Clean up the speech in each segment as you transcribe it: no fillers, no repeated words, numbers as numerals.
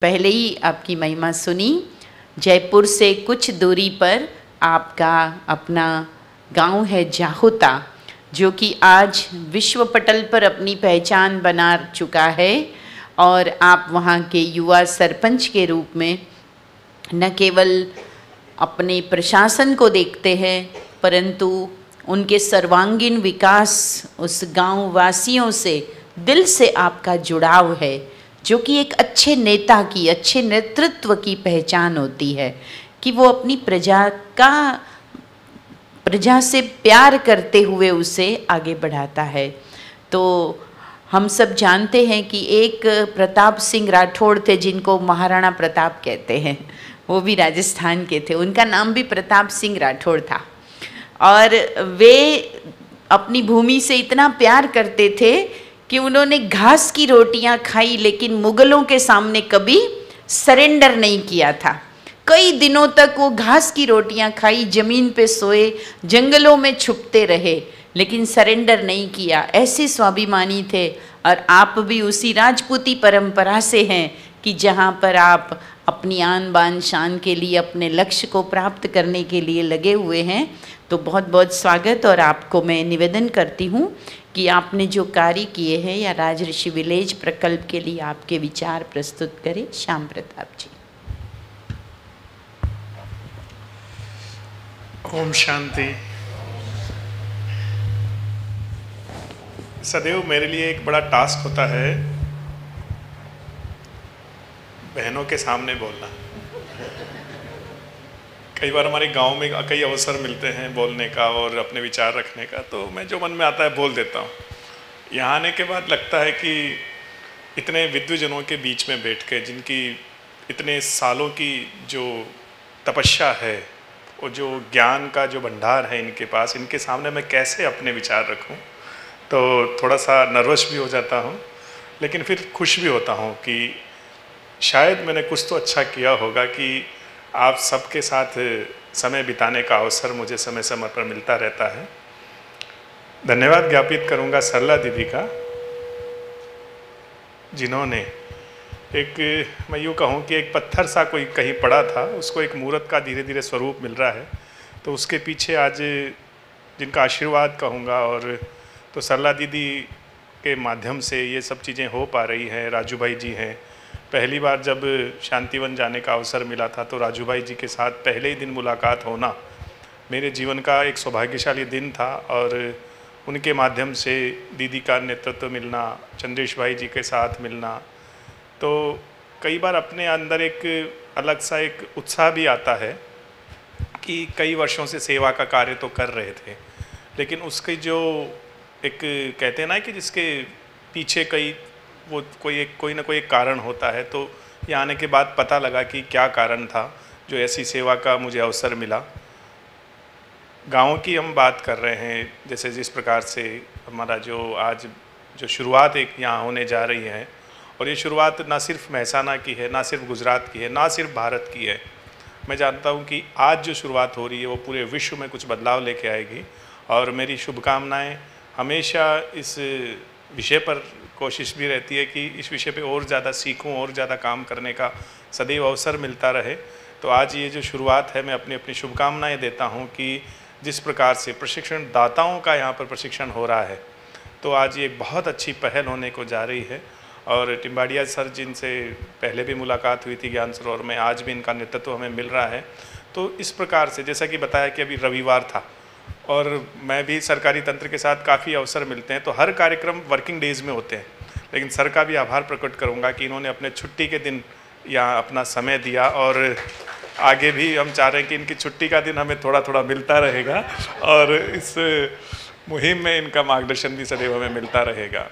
पहले ही आपकी महिमा सुनी। जयपुर से कुछ दूरी पर आपका अपना गांव है जाहुता, जो कि आज विश्व पटल पर अपनी पहचान बना चुका है। और आप वहाँ के युवा सरपंच के रूप में न केवल अपने प्रशासन को देखते हैं, परंतु उनके सर्वांगीण विकास, उस गांव वासियों से दिल से आपका जुड़ाव है, जो कि एक अच्छे नेता की, अच्छे नेतृत्व की पहचान होती है कि वो अपनी प्रजा से प्यार करते हुए उसे आगे बढ़ाता है। तो हम सब जानते हैं कि एक प्रताप सिंह राठौड़ थे, जिनको महाराणा प्रताप कहते हैं। वो भी राजस्थान के थे, उनका नाम भी प्रताप सिंह राठौड़ था। और वे अपनी भूमि से इतना प्यार करते थे कि उन्होंने घास की रोटियां खाई, लेकिन मुगलों के सामने कभी सरेंडर नहीं किया था। कई दिनों तक वो घास की रोटियां खाई, जमीन पे सोए, जंगलों में छुपते रहे, लेकिन सरेंडर नहीं किया। ऐसे स्वाभिमानी थे। और आप भी उसी राजपूती परंपरा से हैं कि जहाँ पर आप अपनी आन बान शान के लिए, अपने लक्ष्य को प्राप्त करने के लिए लगे हुए हैं। तो बहुत बहुत स्वागत। और आपको मैं निवेदन करती हूँ कि आपने जो कार्य किए हैं या राजऋषि विलेज प्रकल्प के लिए आपके विचार प्रस्तुत करें। श्याम प्रताप जी। ओम शांति। सदैव मेरे लिए एक बड़ा टास्क होता है बहनों के सामने बोलना। कई बार हमारे गांव में कई अवसर मिलते हैं बोलने का और अपने विचार रखने का, तो मैं जो मन में आता है बोल देता हूँ। यहाँ आने के बाद लगता है कि इतने विद्वजनों के बीच में बैठ के, जिनकी इतने सालों की जो तपस्या है, वो जो ज्ञान का जो भंडार है इनके पास, इनके सामने मैं कैसे अपने विचार रखूं। तो थोड़ा सा नर्वस भी हो जाता हूं, लेकिन फिर खुश भी होता हूं कि शायद मैंने कुछ तो अच्छा किया होगा कि आप सबके साथ समय बिताने का अवसर मुझे समय समय पर मिलता रहता है। धन्यवाद ज्ञापित करूंगा सरला दीदी का, जिन्होंने मैं यूँ कहूँ कि एक पत्थर सा कोई कहीं पड़ा था, उसको एक मूर्त का धीरे धीरे स्वरूप मिल रहा है। तो उसके पीछे आज जिनका आशीर्वाद कहूँगा, और तो सरला दीदी के माध्यम से ये सब चीज़ें हो पा रही हैं। राजू भाई जी हैं। पहली बार जब शांतिवन जाने का अवसर मिला था, तो राजू भाई जी के साथ पहले ही दिन मुलाकात होना मेरे जीवन का एक सौभाग्यशाली दिन था। और उनके माध्यम से दीदी का नेतृत्व मिलना, चंद्रेश भाई जी के साथ मिलना, तो कई बार अपने अंदर एक अलग सा एक उत्साह भी आता है कि कई वर्षों से सेवा का कार्य तो कर रहे थे, लेकिन उसकी जो एक कहते हैं ना कि जिसके पीछे कोई ना कोई एक कारण होता है। तो यहाँ आने के बाद पता लगा कि क्या कारण था जो ऐसी सेवा का मुझे अवसर मिला। गाँव की हम बात कर रहे हैं, जैसे जिस प्रकार से हमारा जो आज जो शुरुआत एक यहाँ होने जा रही है, और ये शुरुआत ना सिर्फ महसाना की है, ना सिर्फ गुजरात की है, ना सिर्फ भारत की है। मैं जानता हूँ कि आज जो शुरुआत हो रही है वो पूरे विश्व में कुछ बदलाव लेके आएगी। और मेरी शुभकामनाएं हमेशा इस विषय पर कोशिश भी रहती है कि इस विषय पे और ज़्यादा सीखूं, और ज़्यादा काम करने का सदैव अवसर मिलता रहे। तो आज ये जो शुरुआत है, मैं अपनी शुभकामनाएँ देता हूँ कि जिस प्रकार से प्रशिक्षण दाताओं का यहाँ पर प्रशिक्षण हो रहा है, तो आज ये बहुत अच्छी पहल होने को जा रही है। और टिम्बाड़िया सर, जिनसे पहले भी मुलाकात हुई थी ज्ञान सरोवर में, आज भी इनका नेतृत्व हमें मिल रहा है। तो इस प्रकार से जैसा कि बताया कि अभी रविवार था, और मैं भी सरकारी तंत्र के साथ काफ़ी अवसर मिलते हैं, तो हर कार्यक्रम वर्किंग डेज़ में होते हैं, लेकिन सर का भी आभार प्रकट करूँगा कि इन्होंने अपने छुट्टी के दिन यहाँ अपना समय दिया। और आगे भी हम चाह रहे हैं कि इनकी छुट्टी का दिन हमें थोड़ा थोड़ा मिलता रहेगा, और इस मुहिम में इनका मार्गदर्शन भी सदैव हमें मिलता रहेगा।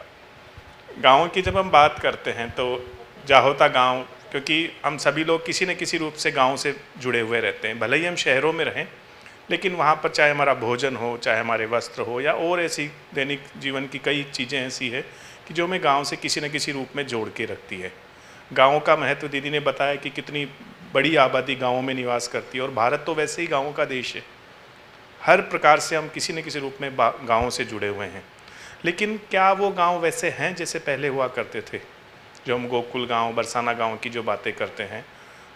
गाँव की जब हम बात करते हैं तो जाहोता गाँव, क्योंकि हम सभी लोग किसी न किसी रूप से गाँव से जुड़े हुए रहते हैं, भले ही हम शहरों में रहें, लेकिन वहाँ पर चाहे हमारा भोजन हो, चाहे हमारे वस्त्र हो, या और ऐसी दैनिक जीवन की कई चीज़ें ऐसी है कि जो हमें गाँव से किसी न किसी रूप में जोड़ के रखती है। गाँव का महत्व दीदी ने बताया कि कितनी बड़ी आबादी गाँवों में निवास करती है, और भारत तो वैसे ही गाँवों का देश है। हर प्रकार से हम किसी न किसी रूप में गाँवों से जुड़े हुए हैं। लेकिन क्या वो गांव वैसे हैं जैसे पहले हुआ करते थे? जो हम गोकुल गांव, बरसाना गांव की जो बातें करते हैं,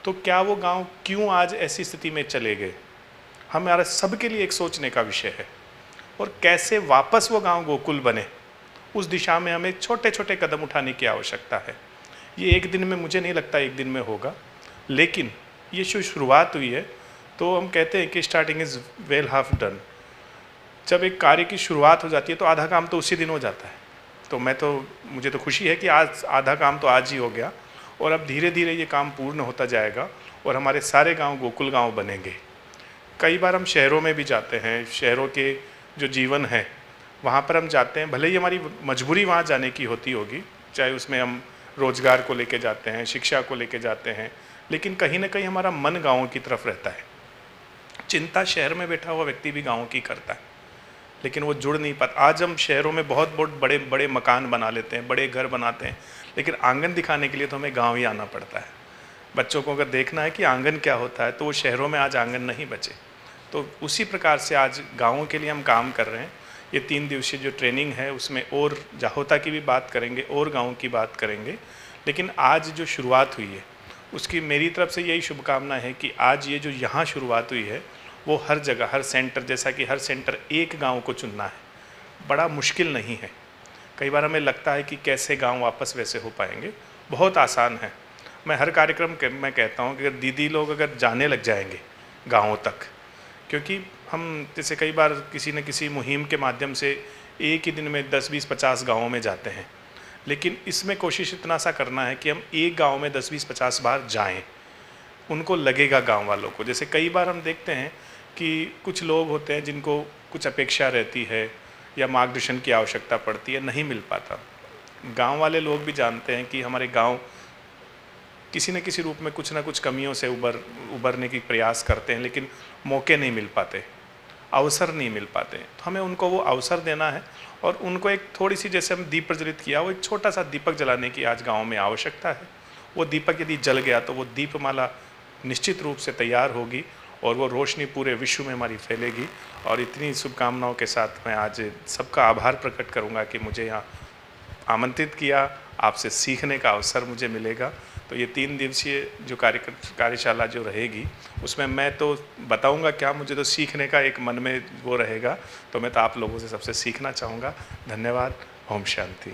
तो क्या वो गांव क्यों आज ऐसी स्थिति में चले गए, हमारे सबके लिए एक सोचने का विषय है। और कैसे वापस वो गांव गोकुल बने, उस दिशा में हमें छोटे छोटे कदम उठाने की आवश्यकता है। ये एक दिन में, मुझे नहीं लगता एक दिन में होगा, लेकिन ये जो शुरुआत हुई है, तो हम कहते हैं कि starting is well half done. जब एक कार्य की शुरुआत हो जाती है तो आधा काम तो उसी दिन हो जाता है। तो मुझे तो खुशी है कि आज आधा काम तो आज ही हो गया, और अब धीरे धीरे ये काम पूर्ण होता जाएगा और हमारे सारे गांव गोकुल गांव बनेंगे। कई बार हम शहरों में भी जाते हैं, शहरों के जो जीवन है वहाँ पर हम जाते हैं, भले ही हमारी मजबूरी वहाँ जाने की होती होगी, चाहे उसमें हम रोजगार को लेके जाते हैं, शिक्षा को लेके जाते हैं, लेकिन कहीं ना कहीं हमारा मन गाँव की तरफ रहता है। चिंता शहर में बैठा हुआ व्यक्ति भी गाँव की करता है, लेकिन वो जुड़ नहीं पाता। आज हम शहरों में बहुत बहुत बड़े बड़े मकान बना लेते हैं, बड़े घर बनाते हैं, लेकिन आंगन दिखाने के लिए तो हमें गांव ही आना पड़ता है। बच्चों को अगर देखना है कि आंगन क्या होता है, तो वो शहरों में आज आंगन नहीं बचे। तो उसी प्रकार से आज गाँवों के लिए हम काम कर रहे हैं। ये 3 दिवसीय जो ट्रेनिंग है उसमें और जाहोता की भी बात करेंगे और गाँव की बात करेंगे, लेकिन आज जो शुरुआत हुई है उसकी मेरी तरफ से यही शुभकामना है कि आज ये जो यहाँ शुरुआत हुई है वो हर जगह, हर सेंटर, जैसा कि हर सेंटर एक गांव को चुनना है, बड़ा मुश्किल नहीं है। कई बार हमें लगता है कि कैसे गांव वापस वैसे हो पाएंगे, बहुत आसान है। मैं हर कार्यक्रम में कहता हूं कि अगर दीदी लोग अगर जाने लग जाएंगे गांवों तक, क्योंकि हम जैसे कई बार किसी न किसी मुहिम के माध्यम से एक ही दिन में 10, 20, 50 गाँवों में जाते हैं, लेकिन इसमें कोशिश इतना सा करना है कि हम एक गाँव में 10, 20, 50 बार जाएँ, उनको लगेगा गाँव वालों को। जैसे कई बार हम देखते हैं कि कुछ लोग होते हैं जिनको कुछ अपेक्षा रहती है या मार्गदर्शन की आवश्यकता पड़ती है, नहीं मिल पाता। गांव वाले लोग भी जानते हैं कि हमारे गांव किसी न किसी रूप में कुछ ना कुछ कमियों से उबरने की प्रयास करते हैं, लेकिन मौके नहीं मिल पाते, अवसर नहीं मिल पाते। तो हमें उनको वो अवसर देना है और उनको एक थोड़ी सी, जैसे हम दीप प्रज्वलित किया, वो एक छोटा सा दीपक जलाने की आज गाँव में आवश्यकता है। वो दीपक यदि जल गया तो वो दीपमाला निश्चित रूप से तैयार होगी और वो रोशनी पूरे विश्व में हमारी फैलेगी। और इतनी शुभकामनाओं के साथ मैं आज सबका आभार प्रकट करूंगा कि मुझे यहाँ आमंत्रित किया, आपसे सीखने का अवसर मुझे मिलेगा। तो ये 3 दिवसीय जो कार्यशाला जो रहेगी उसमें मैं तो बताऊंगा क्या, मुझे तो सीखने का एक मन में वो रहेगा, तो मैं तो आप लोगों से सबसे सीखना चाहूँगा। धन्यवाद। ओम शांति।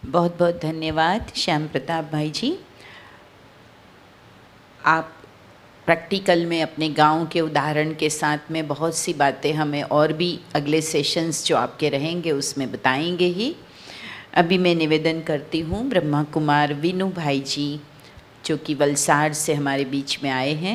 बहुत बहुत धन्यवाद श्याम प्रताप भाई जी। आप प्रैक्टिकल में अपने गांव के उदाहरण के साथ में बहुत सी बातें हमें और भी अगले सेशंस जो आपके रहेंगे उसमें बताएंगे ही। अभी मैं निवेदन करती हूँ ब्रह्मा कुमार विनु भाई जी, जो कि वलसाड़ से हमारे बीच में आए हैं।